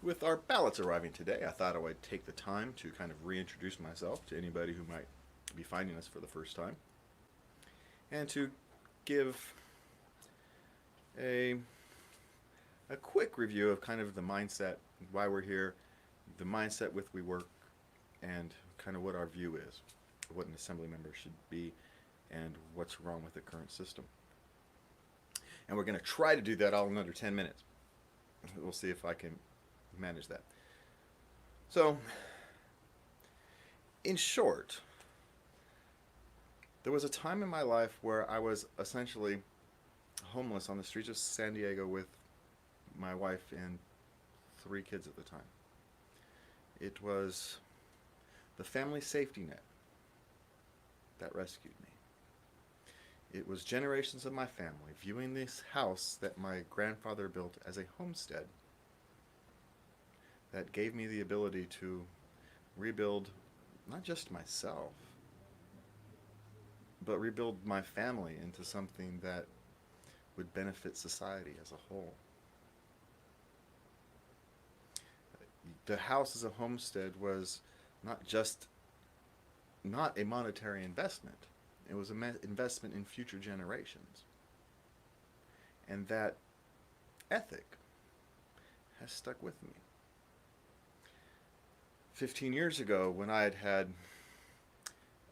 With our ballots arriving today, I thought I would take the time to kind of reintroduce myself to anybody who might be finding us for the first time, and to give a, a quick review of kind of the mindset, why we're here, the mindset with we work, and kind of what our view is, what an assembly member should be, and what's wrong with the current system. And we're going to try to do that all in under 10 minutes. We'll see if I can manage that. So, in short, there was a time in my life where I was essentially homeless on the streets of San Diego with my wife and 3 kids at the time. It was the family safety net that rescued me. It was generations of my family viewing this house that my grandfather built as a homestead that gave me the ability to rebuild not just myself, but rebuild my family into something that would benefit society as a whole. The house as a homestead was not a monetary investment. It was an investment in future generations. And that ethic has stuck with me. 15 years ago, when I had had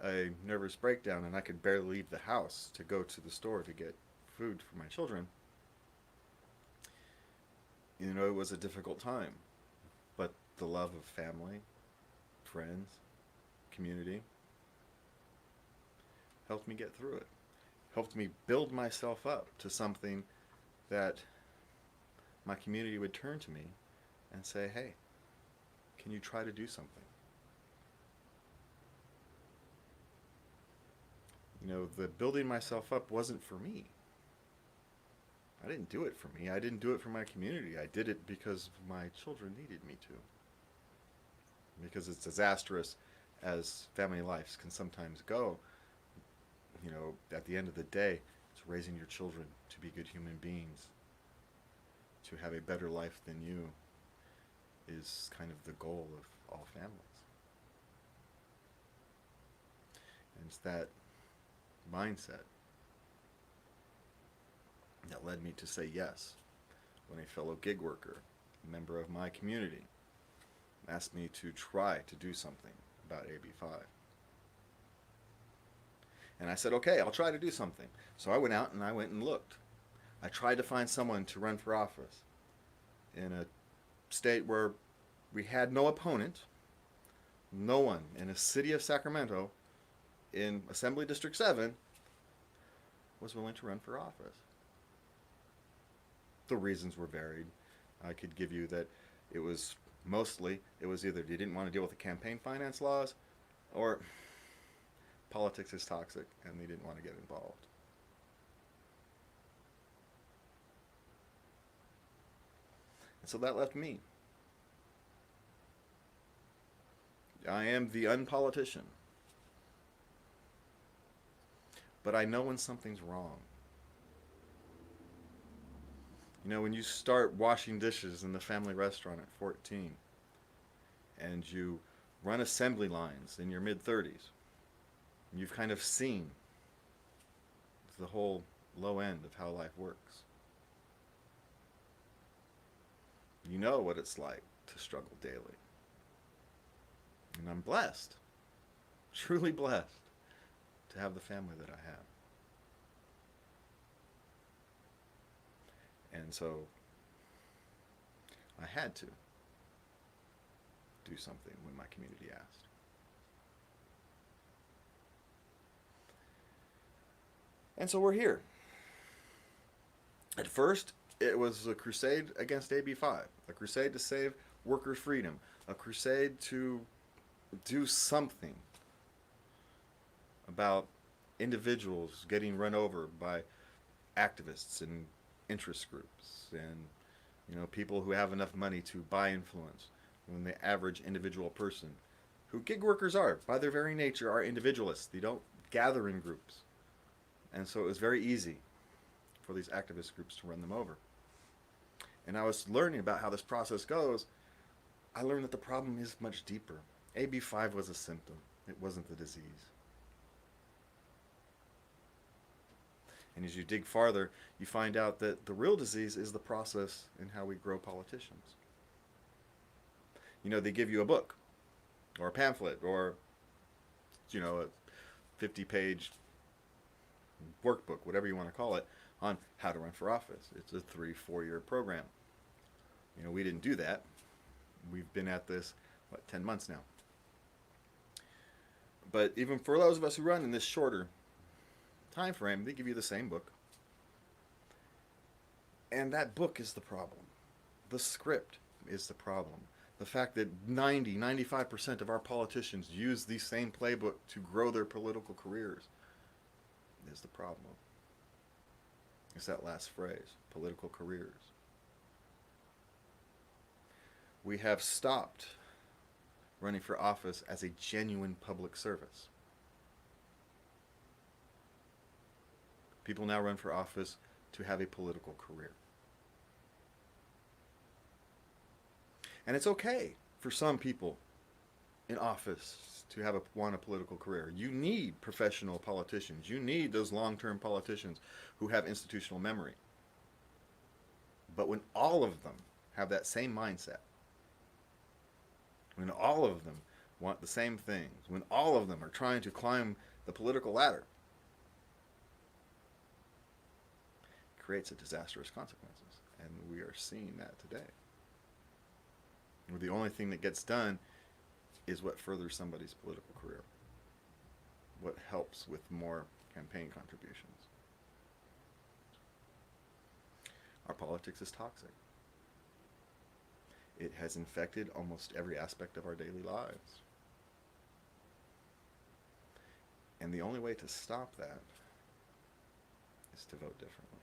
a nervous breakdown and I could barely leave the house to go to the store to get food for my children, it was a difficult time. But the love of family, friends, community helped me get through it. Helped me build myself up to something that my community would turn to me and say, hey, can you try to do something? The building myself up wasn't for me. I didn't do it for me. I didn't do it for my community. I did it because my children needed me to. Because as disastrous as family lives can sometimes go, at the end of the day, it's raising your children to be good human beings, to have a better life than you, is kind of the goal of all families. And it's that mindset that led me to say yes when a fellow gig worker, a member of my community, asked me to try to do something about AB5. And I said, okay, I'll try to do something. So I went out and I went and looked. I tried to find someone to run for office in a state where we had no opponent. No one in the city of Sacramento in Assembly District 7 was willing to run for office. The reasons were varied. I could give you that it was either they didn't want to deal with the campaign finance laws, or politics is toxic and they didn't want to get involved. And so that left me. I am the unpolitician. But I know when something's wrong. When you start washing dishes in the family restaurant at 14 and you run assembly lines in your mid-30s, you've kind of seen the whole low end of how life works. You know what it's like to struggle daily. And I'm blessed, truly blessed, to have the family that I have. And so I had to do something when my community asked. And so we're here. At first, it was a crusade against AB5, a crusade to save workers' freedom, a crusade to do something about individuals getting run over by activists and interest groups and people who have enough money to buy influence, when the average individual person, who gig workers are by their very nature, are individualists. They don't gather in groups. And so it was very easy for these activist groups to run them over. And I was learning about how this process goes I learned that the problem is much deeper. AB5 was a symptom. It wasn't the disease. And as you dig farther, you find out that the real disease is the process in how we grow politicians. You know, they give you a book or a pamphlet or, a 50-page workbook, whatever you want to call it, on how to run for office. It's a 3-4 year program. We didn't do that. We've been at this, 10 months now. But even for those of us who run in this shorter time frame, they give you the same book. And that book is the problem. The script is the problem. The fact that 95% of our politicians use the same playbook to grow their political careers is the problem. It's that last phrase, political careers. We have stopped running for office as a genuine public service. People now run for office to have a political career. And it's okay for some people in office to want a political career. You need professional politicians. You need those long-term politicians who have institutional memory. But when all of them have that same mindset, when all of them want the same things, when all of them are trying to climb the political ladder, it creates a disastrous consequences. And we are seeing that today. Where the only thing that gets done is what furthers somebody's political career, what helps with more campaign contributions. Our politics is toxic. It has infected almost every aspect of our daily lives. And the only way to stop that is to vote differently.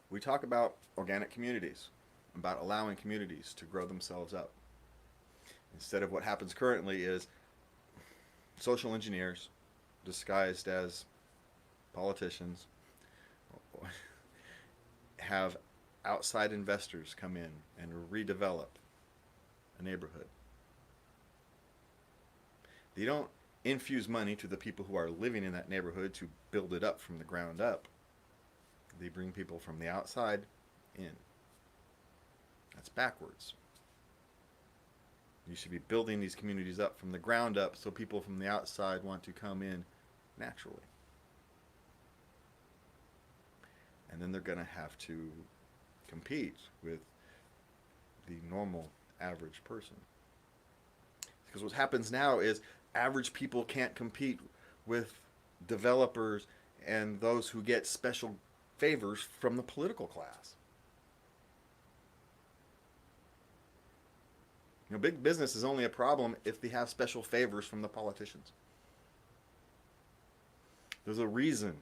We talk about organic communities, about allowing communities to grow themselves up. Instead of what happens currently is social engineers disguised as politicians have outside investors come in and redevelop a neighborhood. They don't infuse money to the people who are living in that neighborhood to build it up from the ground up. They bring people from the outside in. That's backwards. You should be building these communities up from the ground up so people from the outside want to come in naturally. And then they're going to have to compete with the normal average person. Because what happens now is average people can't compete with developers and those who get special favors from the political class. Big business is only a problem if they have special favors from the politicians. There's a reason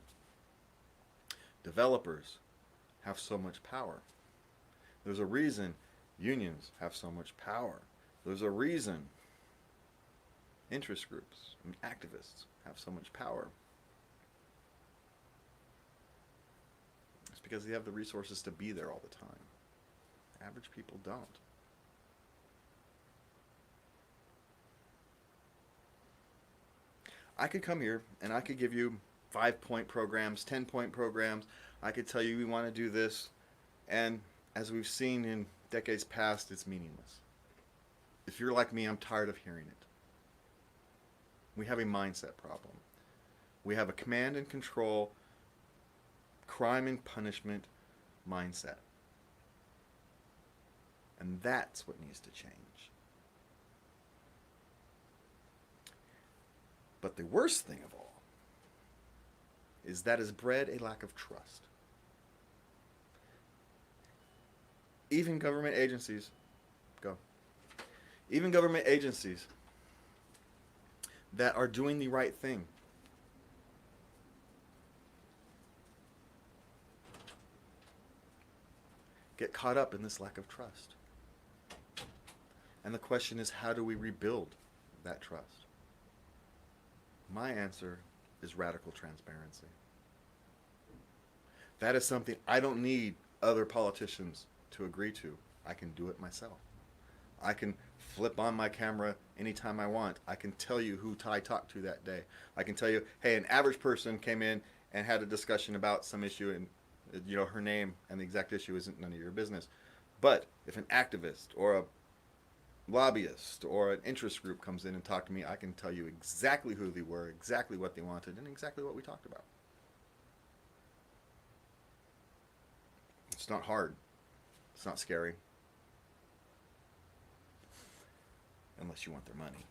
developers have so much power. There's a reason unions have so much power. There's a reason interest groups and activists have so much power. It's because they have the resources to be there all the time. Average people don't. I could come here and I could give you 5-point programs, 10-point programs. I could tell you we want to do this. And as we've seen in decades past, it's meaningless. If you're like me, I'm tired of hearing it. We have a mindset problem. We have a command and control, crime and punishment mindset. And that's what needs to change. But the worst thing of all is that has bred a lack of trust. Even government agencies, even government agencies that are doing the right thing get caught up in this lack of trust. And the question is, how do we rebuild that trust? My answer is radical transparency. That is something I don't need other politicians to agree to. I can do it myself. I can flip on my camera anytime I want. I can tell you who I talked to that day. I can tell you, hey, an average person came in and had a discussion about some issue, and her name and the exact issue isn't none of your business. But if an activist or a lobbyist or an interest group comes in and talk to me, I can tell you exactly who they were, exactly what they wanted, and exactly what we talked about. It's not hard. It's not scary. Unless you want their money.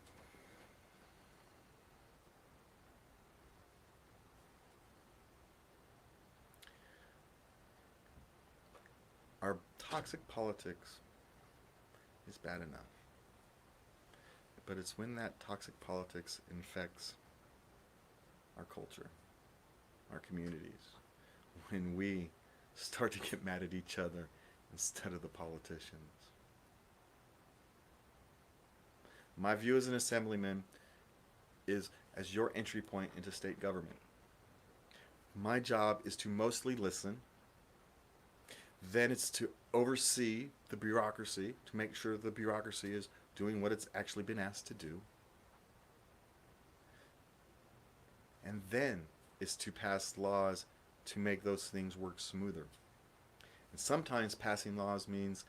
Our toxic politics is bad enough. But it's when that toxic politics infects our culture, our communities, when we start to get mad at each other instead of the politicians. My view as an assemblyman is as your entry point into state government. My job is to mostly listen. Then it's to oversee the bureaucracy, to make sure the bureaucracy is doing what it's actually been asked to do. And then it's to pass laws to make those things work smoother. And sometimes passing laws means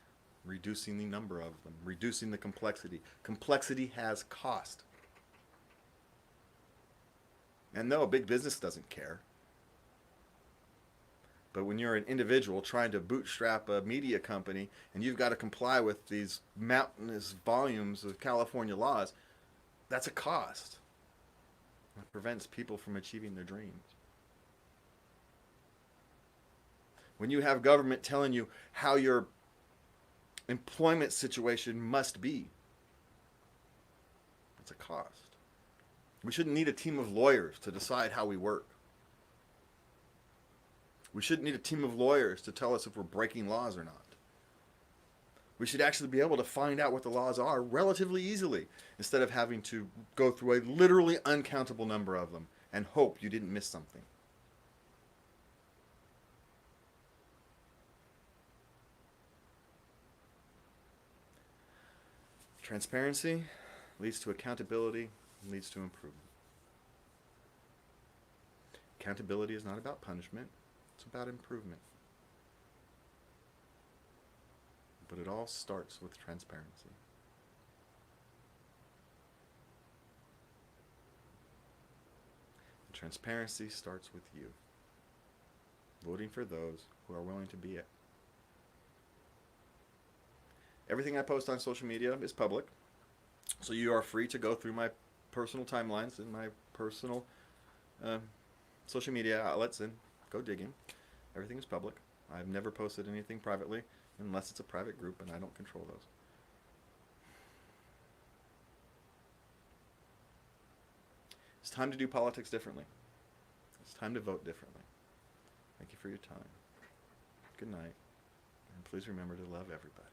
reducing the number of them, reducing the complexity. Complexity has cost. And no, big business doesn't care. But when you're an individual trying to bootstrap a media company and you've got to comply with these mountainous volumes of California laws, that's a cost. It prevents people from achieving their dreams. When you have government telling you how your employment situation must be, it's a cost. We shouldn't need a team of lawyers to decide how we work. We shouldn't need a team of lawyers to tell us if we're breaking laws or not. We should actually be able to find out what the laws are relatively easily instead of having to go through a literally uncountable number of them and hope you didn't miss something. Transparency leads to accountability and leads to improvement. Accountability is not about punishment, it's about improvement. But it all starts with transparency. And transparency starts with you, voting for those who are willing to be it. Everything I post on social media is public, so you are free to go through my personal timelines and my personal social media outlets and go digging. Everything is public. I've never posted anything privately unless it's a private group, and I don't control those. It's time to do politics differently. It's time to vote differently. Thank you for your time. Good night, and please remember to love everybody.